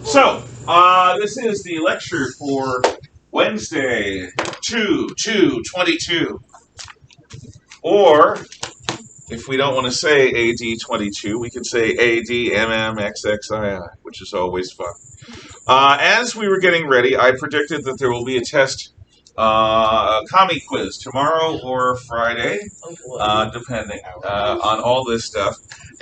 So, this is the lecture for Wednesday, 2/2/22. Or, if we don't want to say AD 22, we can say AD MMXXII, which is always fun. As we were getting ready, I predicted that there will be a test commie quiz tomorrow or Friday, depending on all this stuff.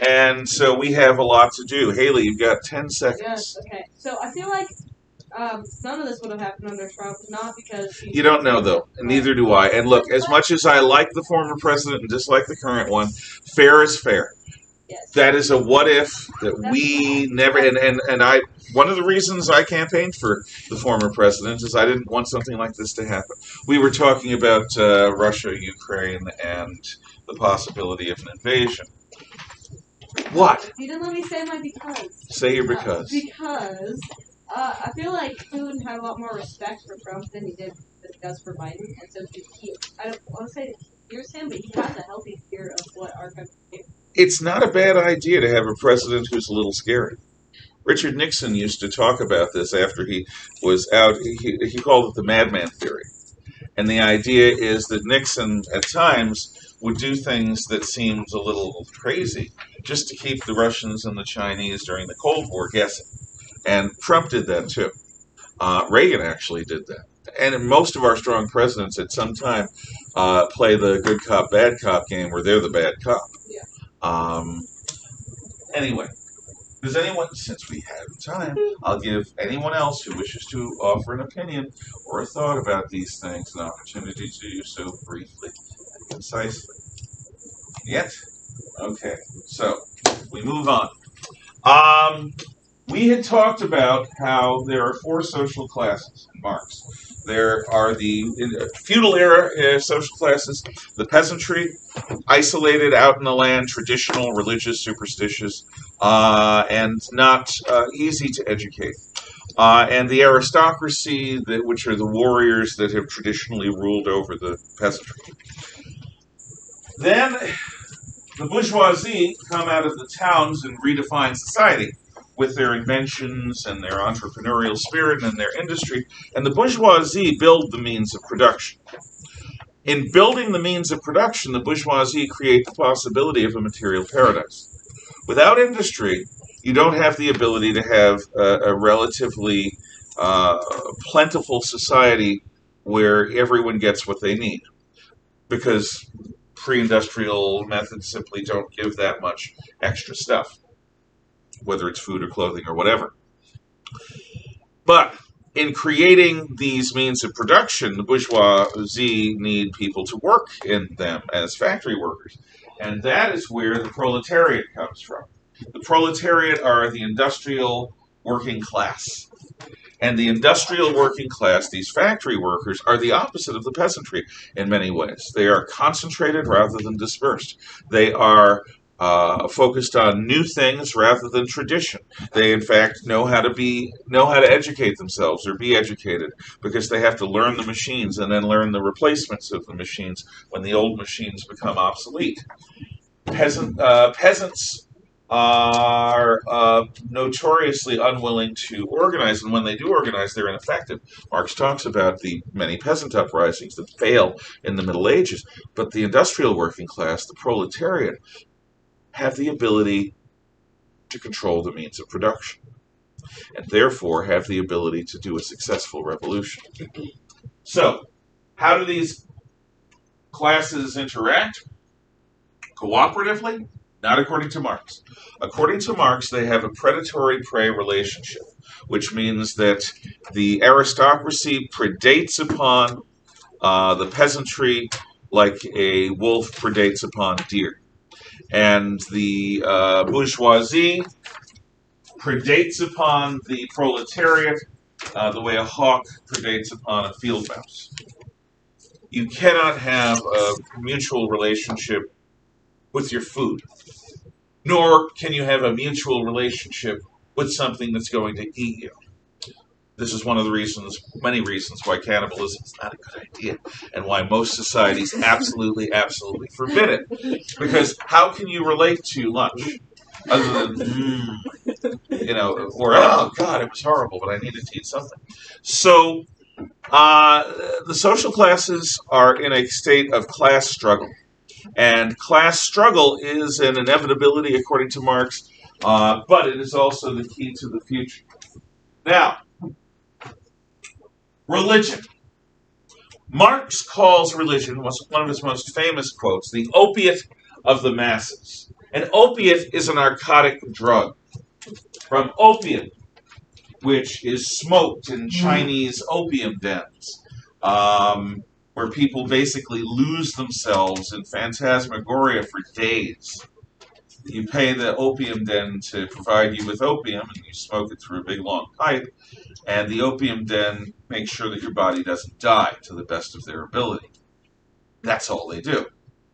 And so we have a lot to do. Haley, you've got 10 seconds. Yes, okay. So I feel like none of this would have happened under Trump, not because You don't know, though, and neither do I. And look, as much as I like the former president and dislike the current one, fair is fair. Yes. That is a what if that we never, and I, one of the reasons I campaigned for the former president is I didn't want something like this to happen. We were talking about Russia, Ukraine, and the possibility of an invasion. What? You didn't let me say my because. Say your because. Because I feel like Putin had a lot more respect for Trump than he does for Biden, and so I don't want to say that he fears him, but he has a healthy fear of what our country is. It's not a bad idea to have a president who's a little scary. Richard Nixon used to talk about this after he was out. He called it the madman theory. And the idea is that Nixon, at times, would do things that seemed a little crazy just to keep the Russians and the Chinese during the Cold War guessing. And Trump did that, too. Reagan actually did that. And most of our strong presidents at some time play the good cop, bad cop game where they're the bad cop. Yeah. Anyway, does anyone, since we have time, I'll give anyone else who wishes to offer an opinion or a thought about these things an opportunity to do so briefly and concisely. Yet? Okay, so we move on. We had talked about how there are four social classes in Marx. There are the feudal era social classes, the peasantry, isolated out in the land, traditional, religious, superstitious, and not easy to educate. And the aristocracy, which are the warriors that have traditionally ruled over the peasantry. Then the bourgeoisie come out of the towns and redefine society with their inventions and their entrepreneurial spirit and their industry. And the bourgeoisie build the means of production. In building the means of production, the bourgeoisie create the possibility of a material paradise. Without industry, you don't have the ability to have a relatively plentiful society where everyone gets what they need, because pre-industrial methods simply don't give that much extra stuff, whether it's food or clothing or whatever. But in creating these means of production, the bourgeoisie need people to work in them as factory workers. And that is where the proletariat comes from. The proletariat are the industrial working class. And the industrial working class, these factory workers, are the opposite of the peasantry in many ways. They are concentrated rather than dispersed. They are focused on new things rather than tradition. They, in fact, know how to educate themselves or be educated, because they have to learn the machines and then learn the replacements of the machines when the old machines become obsolete. Peasants are notoriously unwilling to organize, and when they do organize, they're ineffective. Marx talks about the many peasant uprisings that fail in the Middle Ages, but the industrial working class, the proletariat, have the ability to control the means of production, and therefore have the ability to do a successful revolution. So, how do these classes interact? Cooperatively? Not according to Marx. According to Marx, they have a predatory-prey relationship, which means that the aristocracy predates upon the peasantry like a wolf predates upon deer. And the bourgeoisie predates upon the proletariat the way a hawk predates upon a field mouse. You cannot have a mutual relationship with your food, nor can you have a mutual relationship with something that's going to eat you. This is one of the reasons, many reasons, why cannibalism is not a good idea, and why most societies absolutely, absolutely forbid it. Because how can you relate to lunch? other than, or, oh, God, it was horrible, but I needed to eat something. So the social classes are in a state of class struggle. And class struggle is an inevitability, according to Marx, but it is also the key to the future. Now, religion. Marx calls religion, one of his most famous quotes, the opiate of the masses. An opiate is a narcotic drug. From opium, which is smoked in Chinese opium dens, where people basically lose themselves in phantasmagoria for days. You pay the opium den to provide you with opium, and you smoke it through a big long pipe, and the opium den makes sure that your body doesn't die to the best of their ability. That's all they do.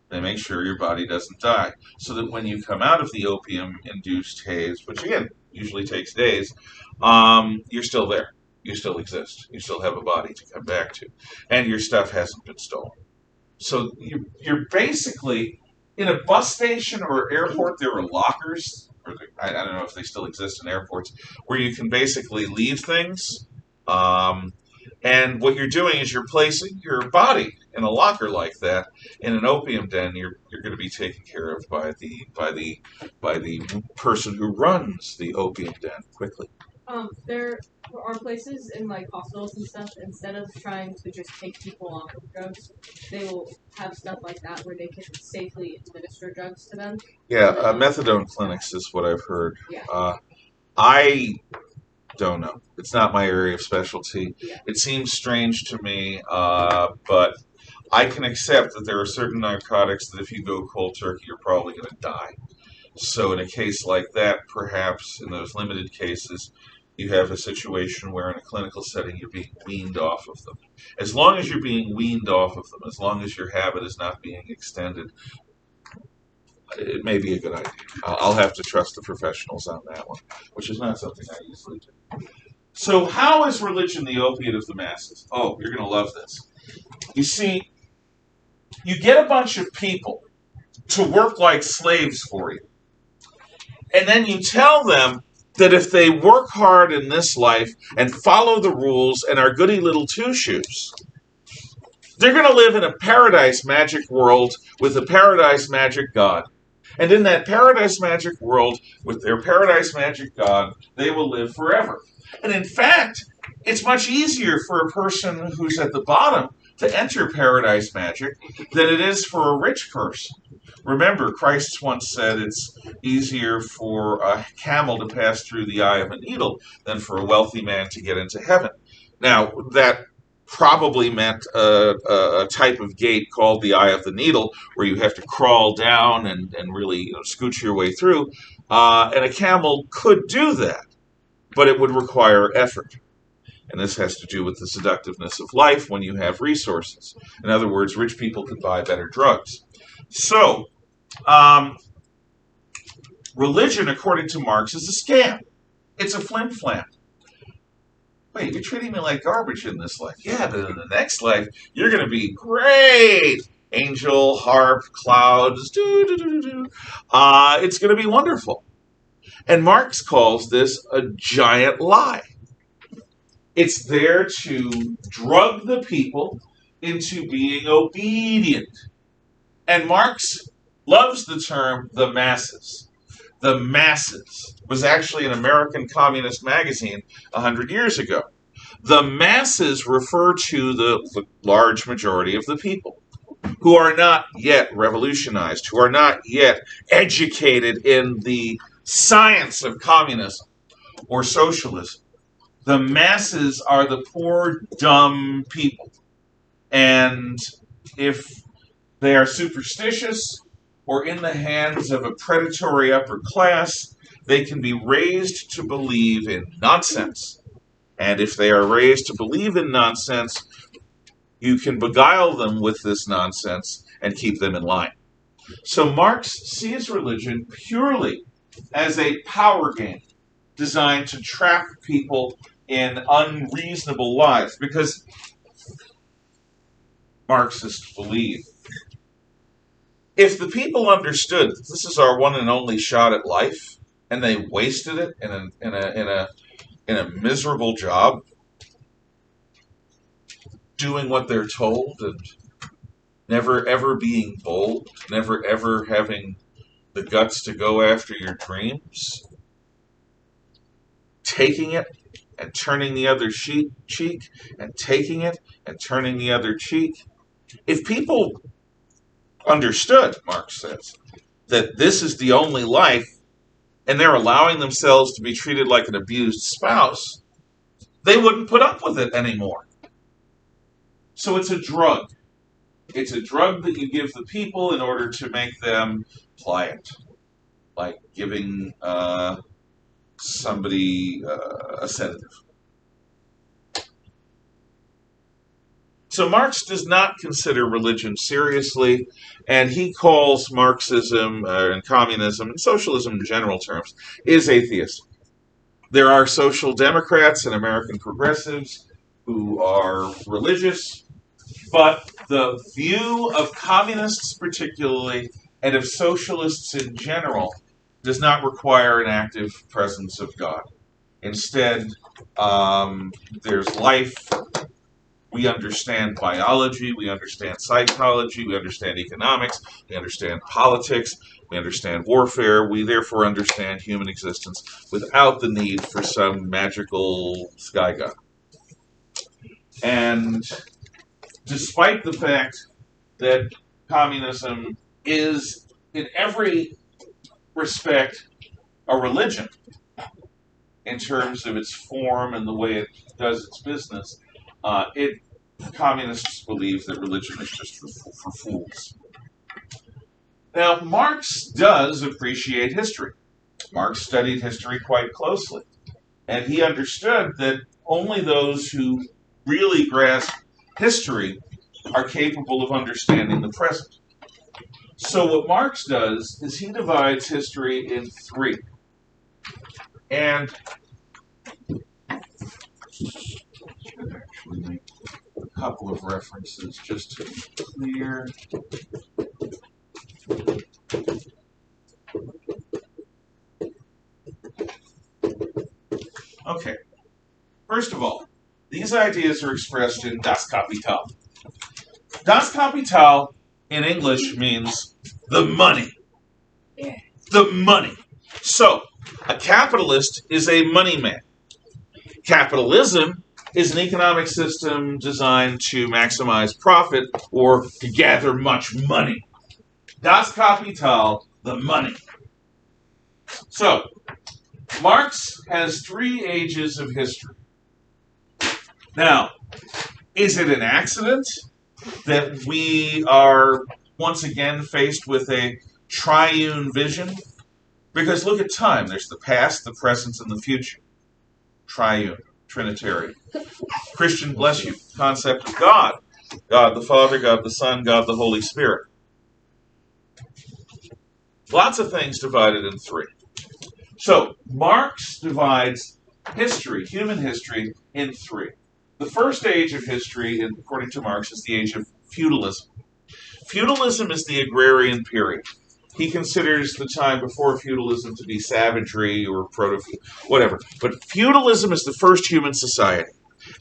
They make sure your body doesn't die, so that when you come out of the opium-induced haze, which again usually takes days, you're still there. You still exist. You still have a body to come back to, and your stuff hasn't been stolen. So you're basically in a bus station or airport. There are lockers, or I don't know if they still exist in airports, where you can basically leave things. And what you're doing is you're placing your body in a locker like that. In an opium den, you're going to be taken care of by the person who runs the opium den quickly. There are places in like hospitals and stuff, instead of trying to just take people off of drugs, they will have stuff like that where they can safely administer drugs to them. Yeah, methadone clinics is what I've heard. Yeah. I don't know. It's not my area of specialty. Yeah. It seems strange to me, but I can accept that there are certain narcotics that if you go cold turkey, you're probably going to die. So in a case like that, perhaps in those limited cases, you have a situation where in a clinical setting you're being weaned off of them. As long as you're being weaned off of them, as long as your habit is not being extended, it may be a good idea. I'll have to trust the professionals on that one, which is not something I usually do. So how is religion the opiate of the masses? Oh, you're going to love this. You see, you get a bunch of people to work like slaves for you. And then you tell them that if they work hard in this life and follow the rules and are goody little two-shoes, they're going to live in a paradise magic world with a paradise magic God. And in that paradise magic world with their paradise magic God, they will live forever. And in fact, it's much easier for a person who's at the bottom to enter paradise magic than it is for a rich person. Remember, Christ once said it's easier for a camel to pass through the eye of a needle than for a wealthy man to get into heaven. Now, that probably meant a type of gate called the eye of the needle, where you have to crawl down and really scooch your way through. And a camel could do that, but it would require effort. And this has to do with the seductiveness of life when you have resources. In other words, rich people could buy better drugs. So, religion, according to Marx, is a scam. It's a flim-flam. Wait, you're treating me like garbage in this life. Yeah, but in the next life, you're going to be great. Angel, harp, clouds, it's going to be wonderful. And Marx calls this a giant lie. It's there to drug the people into being obedient. And Marx loves the term the masses. The masses was actually an American communist magazine 100 years ago. The masses refer to the large majority of the people who are not yet revolutionized, who are not yet educated in the science of communism or socialism. The masses are the poor, dumb people. And if they are superstitious or in the hands of a predatory upper class, they can be raised to believe in nonsense. And if they are raised to believe in nonsense, you can beguile them with this nonsense and keep them in line. So Marx sees religion purely as a power game designed to trap people in unreasonable lives, because Marxists believe if the people understood that this is our one and only shot at life, and they wasted it in a miserable job doing what they're told and never ever being bold, never ever having the guts to go after your dreams, taking it and turning the other cheek, and taking it and turning the other cheek. If people understood, Marx says, that this is the only life and they're allowing themselves to be treated like an abused spouse, they wouldn't put up with it anymore. So it's a drug. It's a drug that you give the people in order to make them pliant, like giving somebody a sedative. So Marx does not consider religion seriously, and he calls Marxism and communism and socialism in general terms is atheistic. There are social democrats and American progressives who are religious, but the view of communists particularly and of socialists in general does not require an active presence of God. Instead, there's life. We understand biology, we understand psychology, we understand economics, we understand politics, we understand warfare, we therefore understand human existence without the need for some magical sky god. And despite the fact that communism is, in every respect, a religion in terms of its form and the way it does its business, communists believe that religion is just for fools. Now, Marx does appreciate history. Marx studied history quite closely, and he understood that only those who really grasp history are capable of understanding the present. So what Marx does is he divides history in three. And actually make a couple of references just to be clear. Okay. First of all, these ideas are expressed in Das Kapital. Das Kapital in English means the money. The money. So, a capitalist is a money man. Capitalism is an economic system designed to maximize profit or to gather much money. Das Kapital, the money. So, Marx has 3 ages of history. Now, is it an accident that we are once again faced with a triune vision? Because look at time. There's the past, the present, and the future. Triune, Trinitarian. Christian, bless you, concept of God. God the Father, God the Son, God the Holy Spirit. Lots of things divided in 3. So, Marx divides history, human history, in 3. The first age of history, according to Marx, is the age of feudalism. Feudalism is the agrarian period. He considers the time before feudalism to be savagery or whatever. But feudalism is the first human society.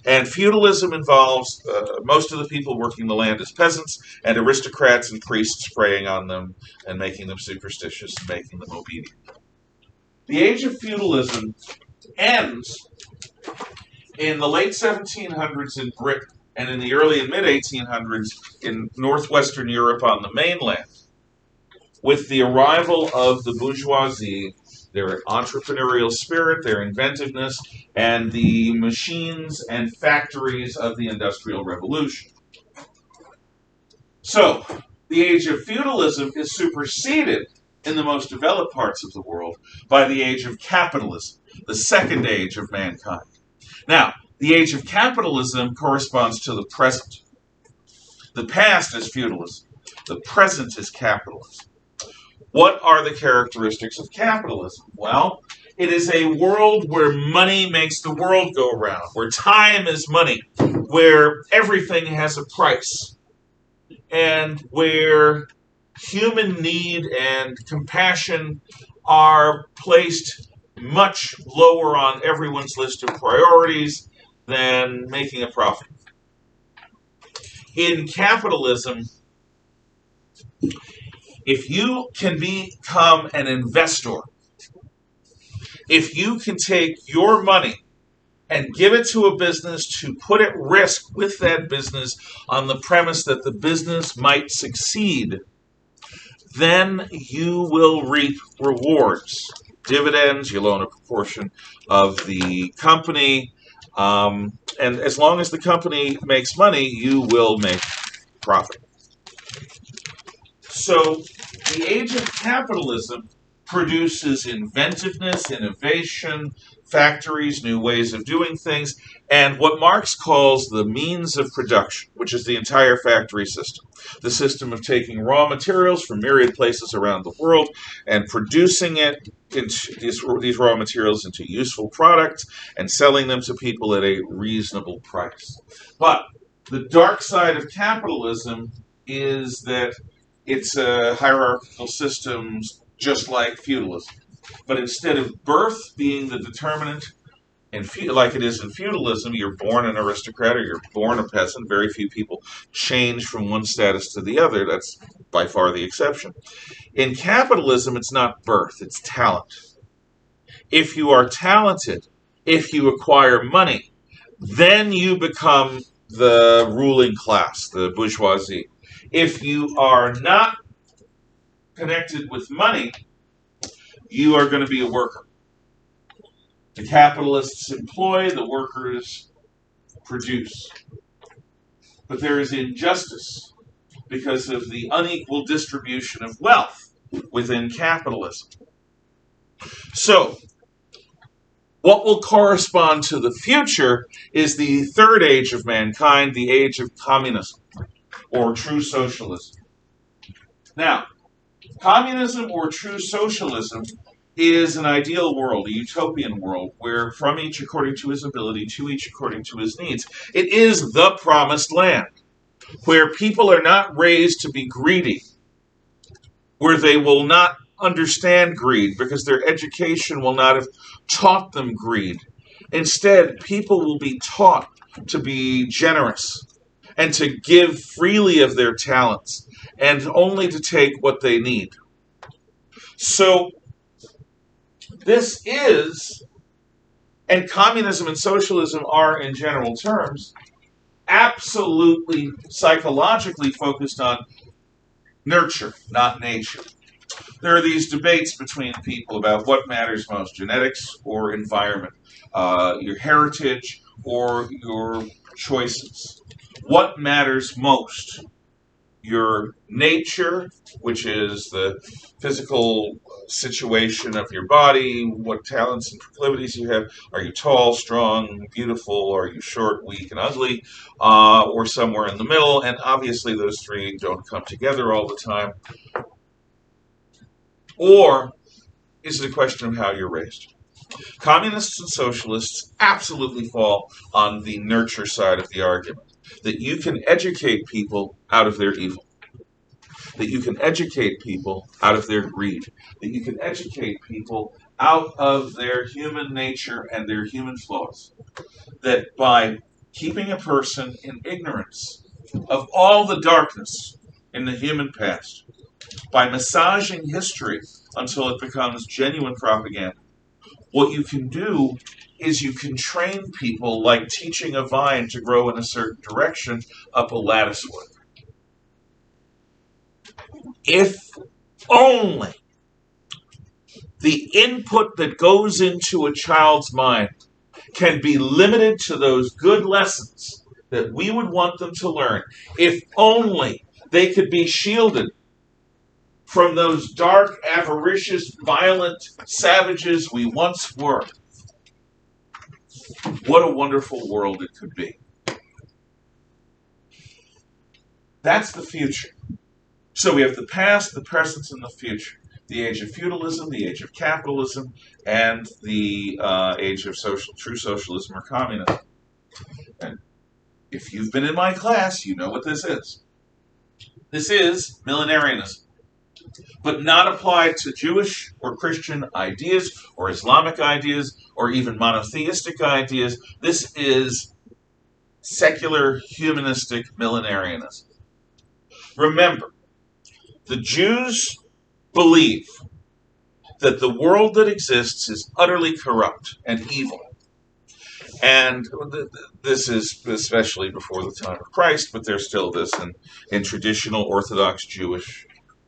And feudalism involves most of the people working the land as peasants and aristocrats and priests preying on them and making them superstitious and making them obedient. The age of feudalism ends in the late 1700s in Britain and in the early and mid-1800s in northwestern Europe on the mainland, with the arrival of the bourgeoisie, their entrepreneurial spirit, their inventiveness, and the machines and factories of the Industrial Revolution. So, the age of feudalism is superseded in the most developed parts of the world by the age of capitalism, the second age of mankind. Now, the age of capitalism corresponds to the present. The past is feudalism. The present is capitalism. What are the characteristics of capitalism? Well, it is a world where money makes the world go round, where time is money, where everything has a price, and where human need and compassion are placed much lower on everyone's list of priorities than making a profit. In capitalism, if you can become an investor, if you can take your money and give it to a business to put at risk with that business on the premise that the business might succeed, then you will reap rewards. Dividends, you'll own a proportion of the company, and as long as the company makes money, you will make profit. So the age of capitalism produces inventiveness, innovation, factories, new ways of doing things, and what Marx calls the means of production, which is the entire factory system. The system of taking raw materials from myriad places around the world and producing it into these raw materials into useful products and selling them to people at a reasonable price. But the dark side of capitalism is that it's a hierarchical system just like feudalism. But instead of birth being the determinant, like it is in feudalism, you're born an aristocrat or you're born a peasant. Very few people change from one status to the other. That's by far the exception. In capitalism, it's not birth, it's talent. If you are talented, if you acquire money, then you become the ruling class, the bourgeoisie. If you are not connected with money, you are going to be a worker. The capitalists employ, the workers produce. But there is injustice because of the unequal distribution of wealth within capitalism. So, what will correspond to the future is the third age of mankind, the age of communism, or true socialism. Now, communism or true socialism is an ideal world, a utopian world, where from each according to his ability, to each according to his needs. It is the promised land, where people are not raised to be greedy, where they will not understand greed because their education will not have taught them greed. Instead, people will be taught to be generous and to give freely of their talents and only to take what they need. So, this is, and communism and socialism are, in general terms, absolutely psychologically focused on nurture, not nature. There are these debates between people about what matters most, genetics or environment, your heritage or your choices. What matters most? Your nature, which is the physical situation of your body, what talents and proclivities you have. Are you tall, strong, beautiful? Are you short, weak, and ugly? Or somewhere in the middle? And obviously those three don't come together all the time. Or is it a question of how you're raised? Communists and socialists absolutely fall on the nurture side of the argument, that you can educate people out of their evil, that you can educate people out of their greed, that you can educate people out of their human nature and their human flaws, that by keeping a person in ignorance of all the darkness in the human past, by massaging history until it becomes genuine propaganda, what you can do is you can train people like teaching a vine to grow in a certain direction up a lattice work. If only the input that goes into a child's mind can be limited to those good lessons that we would want them to learn, if only they could be shielded from those dark, avaricious, violent savages we once were, what a wonderful world it could be. That's the future. So we have the past, the present, and the future. The age of feudalism, the age of capitalism, and the age of true socialism or communism. And if you've been in my class, you know what this is. This is millenarianism. but not applied to Jewish or Christian ideas or Islamic ideas or even monotheistic ideas. This is secular humanistic millenarianism. Remember, the Jews believe that the world that exists is utterly corrupt and evil. And this is especially before the time of Christ, but there's still this in traditional Orthodox Jewish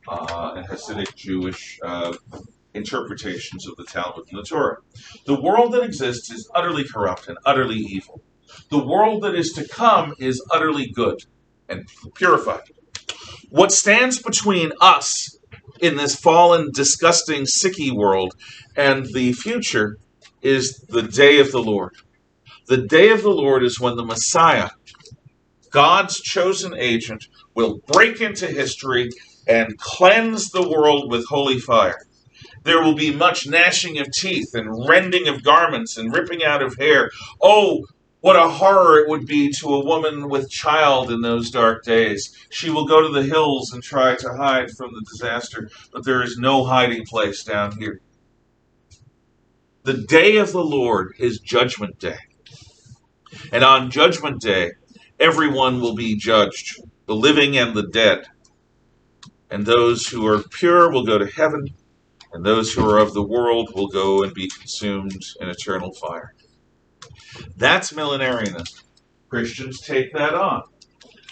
and Hasidic Jewish interpretations of the Talmud and the Torah. The world that exists is utterly corrupt and utterly evil. The world that is to come is utterly good and purified. What stands between us in this fallen, disgusting, sicky world and the future is the day of the Lord. The day of the Lord is when the Messiah, God's chosen agent, will break into history and cleanse the world with holy fire. There will be much gnashing of teeth and rending of garments and ripping out of hair. Oh, what a horror it would be to a woman with child in those dark days. She will go to the hills and try to hide from the disaster, but there is no hiding place down here. The day of the Lord is Judgment Day. And on Judgment Day, everyone will be judged, the living and the dead. And those who are pure will go to heaven, and those who are of the world will go and be consumed in eternal fire. That's millenarianism. Christians take that on.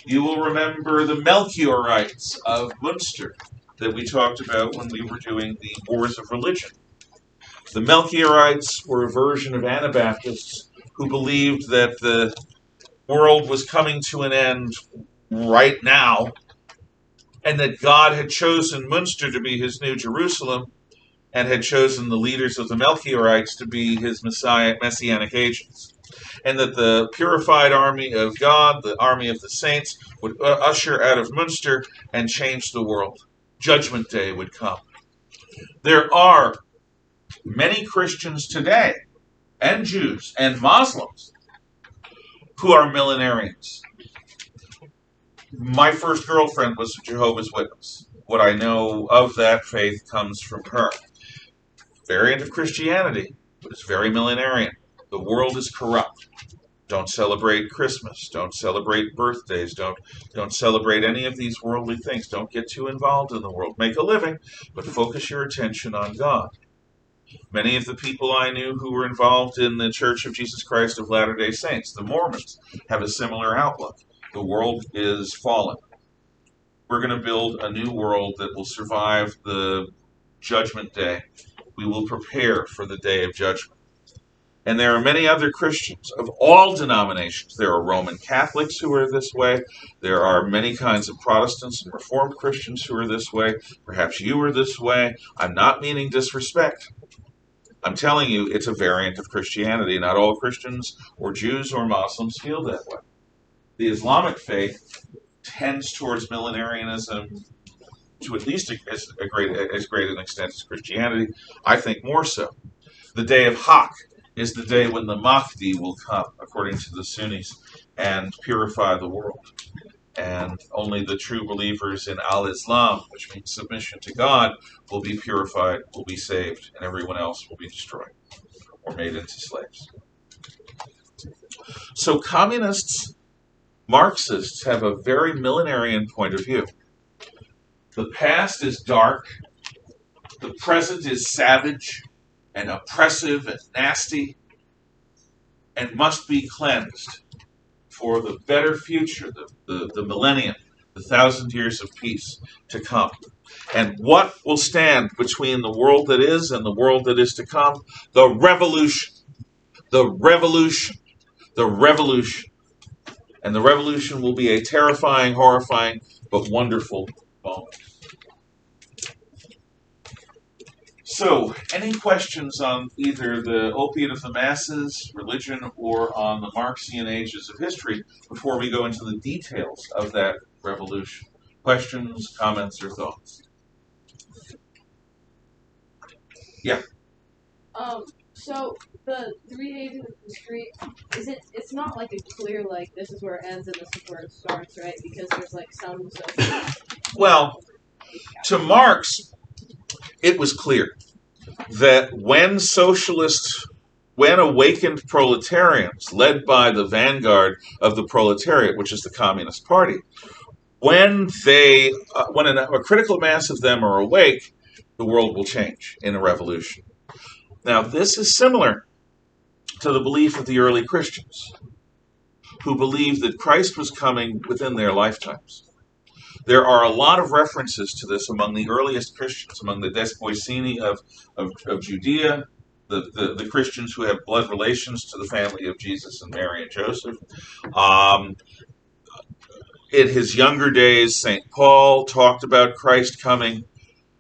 You will remember the Melchiorites of Munster that we talked about when we were doing the Wars of Religion. The Melchiorites were a version of Anabaptists who believed that the world was coming to an end right now, and that God had chosen Munster to be his new Jerusalem, and had chosen the leaders of the Melchiorites to be his messianic agents. And that the purified army of God, the army of the saints, would usher out of Munster and change the world. Judgment Day would come. There are many Christians today, and Jews, and Muslims, who are millenarians. My first girlfriend was a Jehovah's Witness. What I know of that faith comes from her. Variant of Christianity, but it's very millenarian. The world is corrupt. Don't celebrate Christmas. Don't celebrate birthdays. Don't celebrate any of these worldly things. Don't get too involved in the world. Make a living, but focus your attention on God. Many of the people I knew who were involved in the Church of Jesus Christ of Latter-day Saints, the Mormons, have a similar outlook. The world is fallen. We're going to build a new world that will survive the Judgment Day. We will prepare for the Day of Judgment. And there are many other Christians of all denominations. There are Roman Catholics who are this way. There are many kinds of Protestants and Reformed Christians who are this way. Perhaps you are this way. I'm not meaning disrespect. I'm telling you, it's a variant of Christianity. Not all Christians or Jews or Muslims feel that way. The Islamic faith tends towards millenarianism to at least as great an extent as Christianity. I think more so. The day of Hak is the day when the Mahdi will come, according to the Sunnis, and purify the world. And only the true believers in Al-Islam, which means submission to God, will be purified, will be saved, and everyone else will be destroyed or made into slaves. So communists, Marxists have a very millenarian point of view. The past is dark, the present is savage and oppressive and nasty, and must be cleansed for the better future, the millennium, the 1,000 years of peace to come. And what will stand between the world that is and the world that is to come? The revolution. The revolution. The revolution. And the revolution will be a terrifying, horrifying, but wonderful moment. So, any questions on either the opiate of the masses, religion, or on the Marxian ages of history before we go into the details of that revolution? Questions, comments, or thoughts? Yeah. So the 3 ages of history, it's not like a clear, this is where it ends and this is where it starts, right? Because there's some Well, To Marx, it was clear that when awakened proletarians, led by the vanguard of the proletariat, which is the Communist Party, when a critical mass of them are awake, the world will change in a revolution. Now, this is similar to the belief of the early Christians, who believed that Christ was coming within their lifetimes. There are a lot of references to this among the earliest Christians, among the Despoicini of Judea, the Christians who have blood relations to the family of Jesus and Mary and Joseph. In his younger days, St. Paul talked about Christ coming.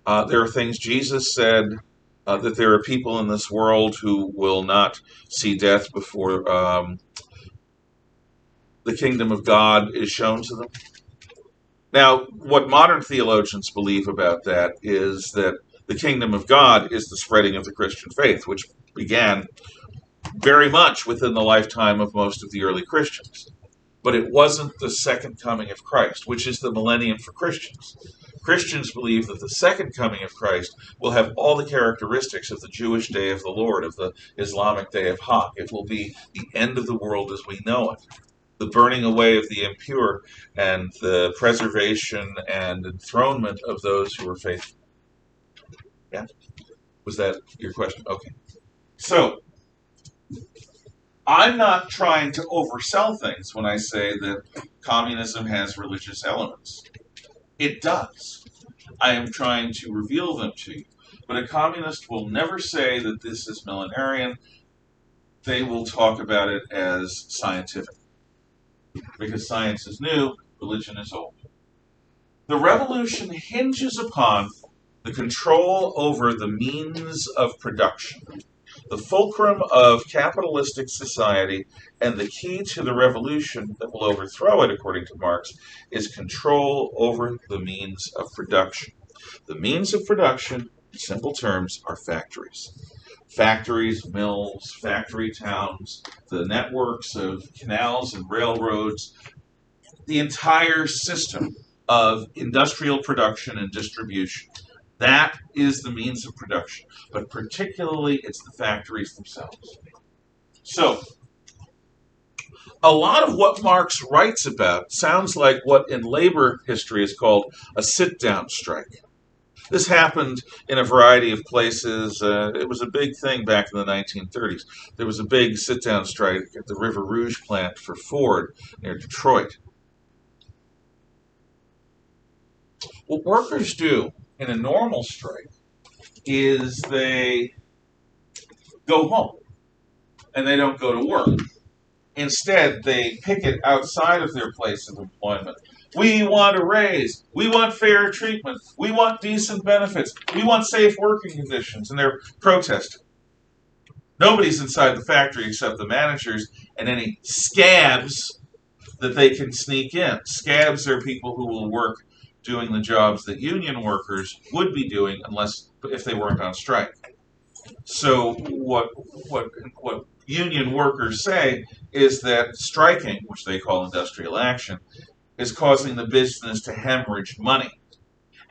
There are things Jesus said, that there are people in this world who will not see death before the kingdom of God is shown to them. Now, what modern theologians believe about that is that the kingdom of God is the spreading of the Christian faith, which began very much within the lifetime of most of the early Christians. But it wasn't the second coming of Christ, which is the millennium for Christians. Christians believe that the second coming of Christ will have all the characteristics of the Jewish day of the Lord, of the Islamic day of Hak. It will be the end of the world as we know it, the burning away of the impure, and the preservation and enthronement of those who are faithful. Yeah? Was that your question? Okay. So, I'm not trying to oversell things when I say that communism has religious elements. It does. I am trying to reveal them to you. But a communist will never say that this is millenarian. They will talk about it as scientific. Because science is new, religion is old. The revolution hinges upon the control over the means of production. The fulcrum of capitalistic society and the key to the revolution that will overthrow it, according to Marx, is control over the means of production. The means of production, in simple terms, are factories. Factories, mills, factory towns, the networks of canals and railroads, the entire system of industrial production and distribution. That is the means of production, but particularly it's the factories themselves. So, a lot of what Marx writes about sounds like what in labor history is called a sit-down strike. This happened in a variety of places. It was a big thing back in the 1930s. There was a big sit-down strike at the River Rouge plant for Ford near Detroit. What workers do in a normal strike is they go home and they don't go to work. Instead, they picket outside of their place of employment. We want a raise. We want fair treatment. We want decent benefits. We want safe working conditions. And they're protesting. Nobody's inside the factory except the managers and any scabs that they can sneak in. Scabs are people who will work doing the jobs that union workers would be doing if they weren't on strike. So what union workers say is that striking, which they call industrial action, is causing the business to hemorrhage money.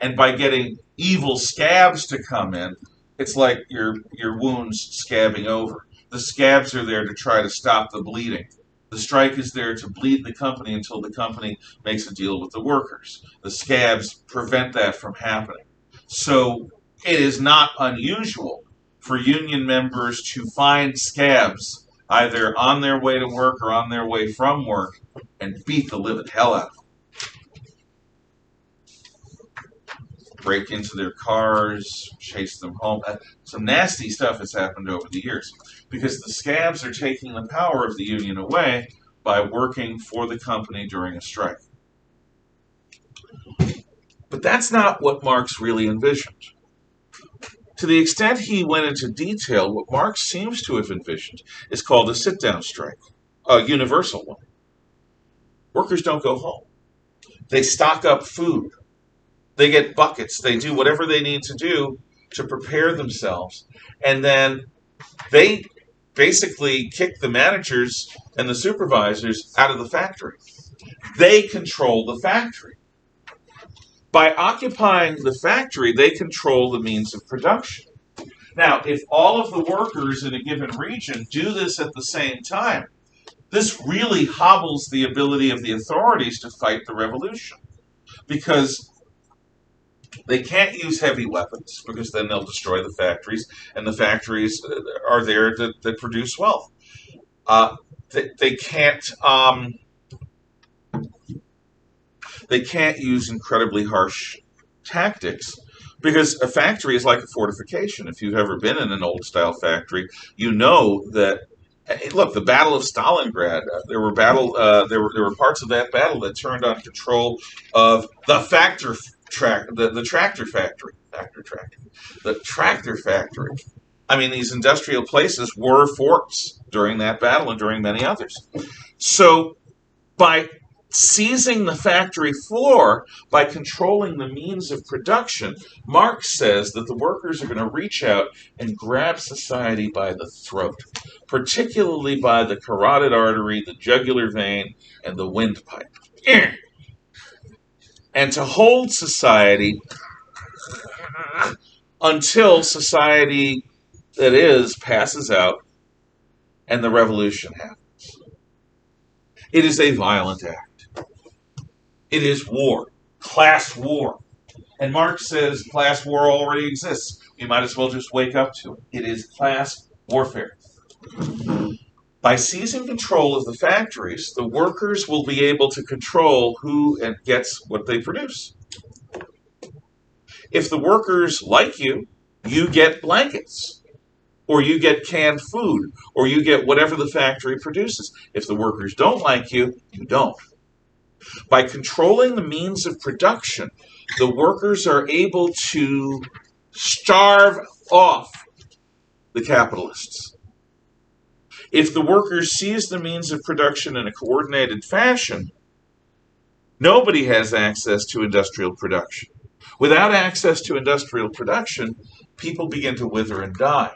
And by getting evil scabs to come in, it's like your wounds scabbing over. The scabs are there to try to stop the bleeding. The strike is there to bleed the company until the company makes a deal with the workers. The scabs prevent that from happening. So it is not unusual for union members to find scabs either on their way to work or on their way from work and beat the living hell out of them. Break into their cars, chase them home. Some nasty stuff has happened over the years because the scabs are taking the power of the union away by working for the company during a strike. But that's not what Marx really envisioned. To the extent he went into detail, what Marx seems to have envisioned is called a sit-down strike, a universal one. Workers don't go home. They stock up food. They get buckets. They do whatever they need to do to prepare themselves. And then they basically kick the managers and the supervisors out of the factory. They control the factory. By occupying the factory, they control the means of production. Now, if all of the workers in a given region do this at the same time, this really hobbles the ability of the authorities to fight the revolution, because they can't use heavy weapons, because then they'll destroy the factories, and the factories are there that produce wealth. They can't use incredibly harsh tactics, because a factory is like a fortification. If you've ever been in an old style factory, you know that. Look, the Battle of Stalingrad. There were parts of that battle that turned on control of the tractor factory. The tractor factory. I mean, these industrial places were forts during that battle and during many others. So, by seizing the factory floor, by controlling the means of production, Marx says that the workers are going to reach out and grab society by the throat, particularly by the carotid artery, the jugular vein, and the windpipe. And to hold society until society, that is, passes out and the revolution happens. It is a violent act. It is war, class war. And Marx says class war already exists. We might as well just wake up to it. It is class warfare. By seizing control of the factories, the workers will be able to control who and gets what they produce. If the workers like you, you get blankets, or you get canned food, or you get whatever the factory produces. If the workers don't like you, you don't. By controlling the means of production, the workers are able to starve off the capitalists. If the workers seize the means of production in a coordinated fashion, nobody has access to industrial production. Without access to industrial production, people begin to wither and die.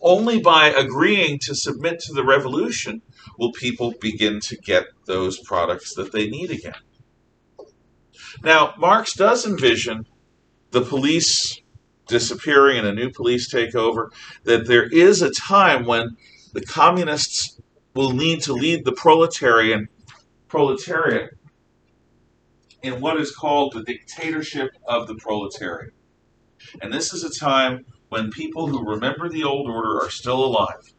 Only by agreeing to submit to the revolution will people begin to get those products that they need again. Now, Marx does envision the police disappearing and a new police takeover, that there is a time when the communists will need to lead the proletariat in what is called the dictatorship of the proletariat. And this is a time when people who remember the old order are still alive.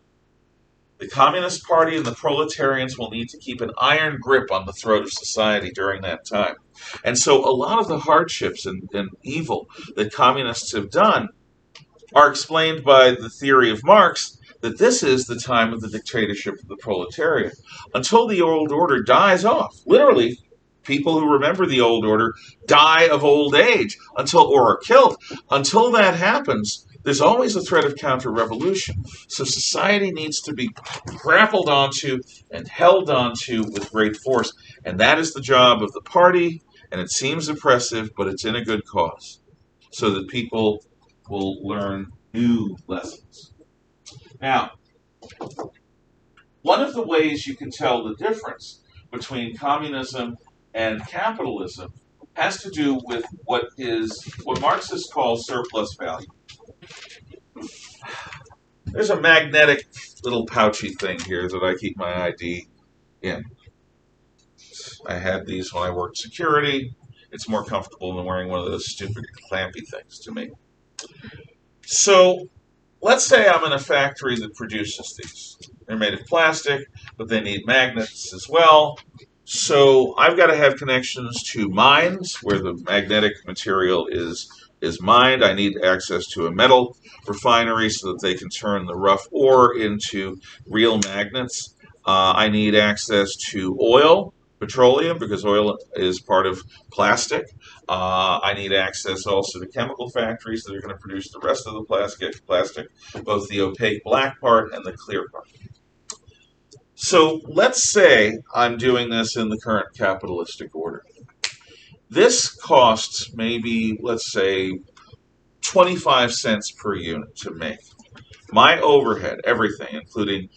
The Communist Party and the proletarians will need to keep an iron grip on the throat of society during that time. And so a lot of the hardships and evil that communists have done are explained by the theory of Marx that this is the time of the dictatorship of the proletariat. Until the old order dies off, literally, people who remember the old order die of old age or are killed. Until that happens, there's always a threat of counter-revolution. So society needs to be grappled onto and held onto with great force. And that is the job of the party, and it seems oppressive, but it's in a good cause, so that people will learn new lessons. Now, one of the ways you can tell the difference between communism and capitalism has to do with what Marxists call surplus value. There's a magnetic little pouchy thing here that I keep my ID in. I had these when I worked security. It's more comfortable than wearing one of those stupid clampy things to me. So, let's say I'm in a factory that produces these. They're made of plastic, but they need magnets as well. So I've got to have connections to mines where the magnetic material is mined. I need access to a metal refinery so that they can turn the rough ore into real magnets. I need access to oil, petroleum, because oil is part of plastic. I need access also to chemical factories that are going to produce the rest of the plastic, both the opaque black part and the clear part. So let's say I'm doing this in the current capitalistic order. This costs maybe, let's say, 25 cents per unit to make. My overhead, everything, including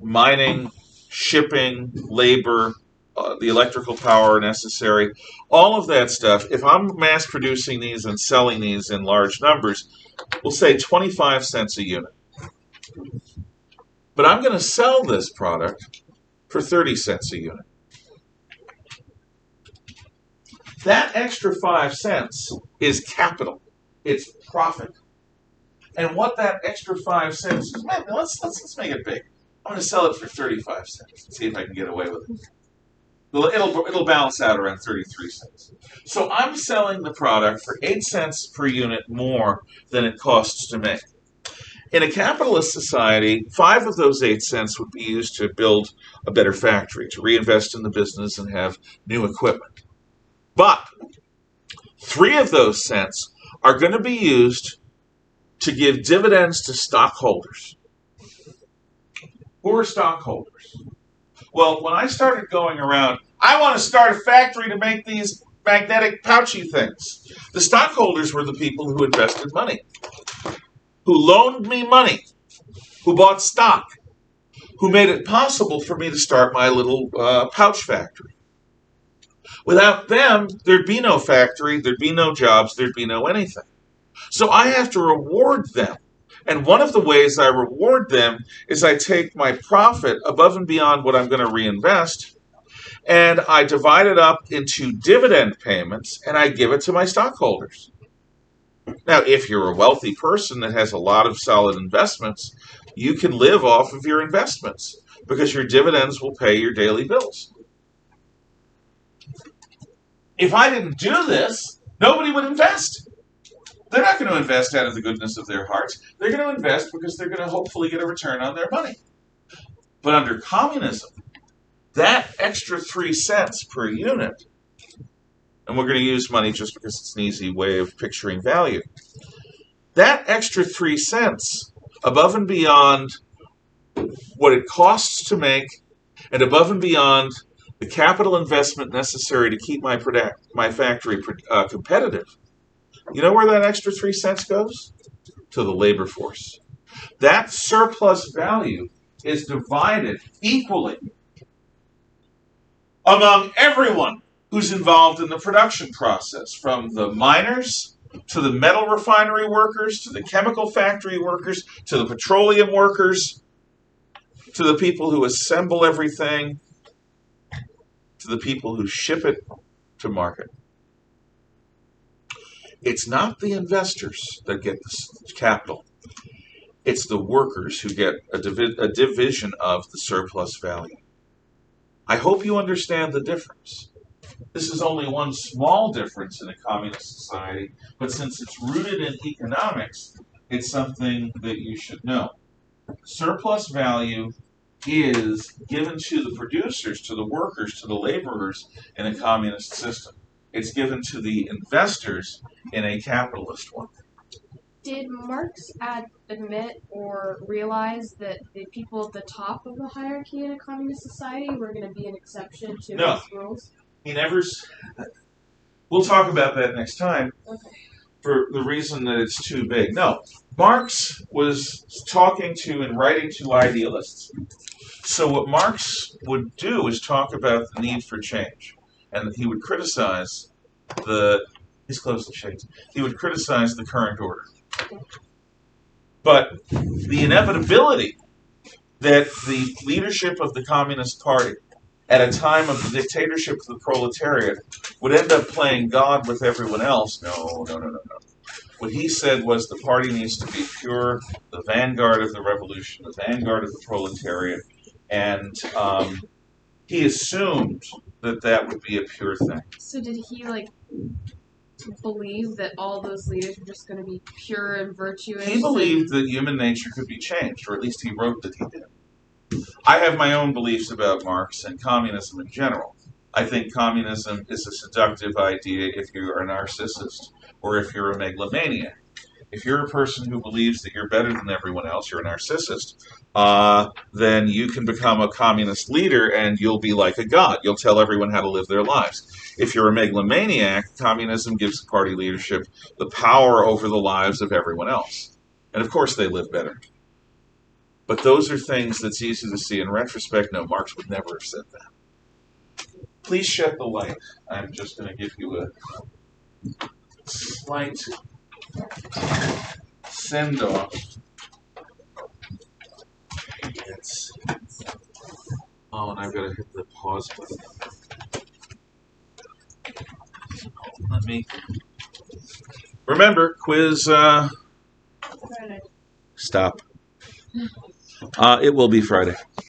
mining, shipping, labor, the electrical power necessary, all of that stuff. If I'm mass producing these and selling these in large numbers, we'll say 25 cents a unit. But I'm going to sell this product for 30 cents a unit. That extra 5 cents is capital. It's profit. And what that extra 5 cents is, man, let's make it big. I'm going to sell it for 35 cents and see if I can get away with it. It'll balance out around 33 cents. So I'm selling the product for 8 cents per unit more than it costs to make. In a capitalist society, 5 of those 8 cents would be used to build a better factory, to reinvest in the business and have new equipment. But 3 of those cents are going to be used to give dividends to stockholders. Who are stockholders? Well, when I started going around, I want to start a factory to make these magnetic pouchy things. The stockholders were the people who invested money, who loaned me money, who bought stock, who made it possible for me to start my little pouch factory. Without them, there'd be no factory, there'd be no jobs, there'd be no anything. So I have to reward them. And one of the ways I reward them is I take my profit above and beyond what I'm going to reinvest, and I divide it up into dividend payments, and I give it to my stockholders. Now, if you're a wealthy person that has a lot of solid investments, you can live off of your investments because your dividends will pay your daily bills. If I didn't do this, nobody would invest. They're not going to invest out of the goodness of their hearts. They're going to invest because they're going to hopefully get a return on their money. But under communism, that extra 3 cents per unit, and we're going to use money just because it's an easy way of picturing value, that extra 3 cents above and beyond what it costs to make and above and beyond the capital investment necessary to keep my factory competitive, you know where that extra 3 cents goes? To the labor force. That surplus value is divided equally among everyone who's involved in the production process, from the miners to the metal refinery workers, to the chemical factory workers, to the petroleum workers, to the people who assemble everything, to the people who ship it to market. It's not the investors that get the capital. It's the workers who get a division of the surplus value. I hope you understand the difference. This is only one small difference in a communist society, but since it's rooted in economics, it's something that you should know. Surplus value is given to the producers, to the workers, to the laborers in a communist system. It's given to the investors in a capitalist one. Did Marx admit or realize that the people at the top of the hierarchy in a communist society were going to be an exception to No. these rules? He never... We'll talk about that next time. Okay. For the reason that it's too big. No. Marx was talking to and writing to idealists. So what Marx would do is talk about the need for change. And he would criticize he's close to shades. He would criticize the current order. But the inevitability that the leadership of the Communist Party at a time of the dictatorship of the proletariat would end up playing God with everyone else. No. What he said was the party needs to be pure, the vanguard of the revolution, the vanguard of the proletariat, and he assumed that would be a pure thing. So did he believe that all those leaders were just going to be pure and virtuous? He believed that human nature could be changed, or at least he wrote that he did. I have my own beliefs about Marx and communism in general. I think communism is a seductive idea if you are a narcissist or if you're a megalomaniac. If you're a person who believes that you're better than everyone else, you're a narcissist, then you can become a communist leader and you'll be like a god. You'll tell everyone how to live their lives. If you're a megalomaniac, communism gives the party leadership the power over the lives of everyone else. And of course they live better. But those are things that's easy to see in retrospect. No, Marx would never have said that. Please shed the light. I'm just going to give you a slight send-off. Oh, and I've got to hit the pause button. Let me... Remember, quiz... Stop. It will be Friday.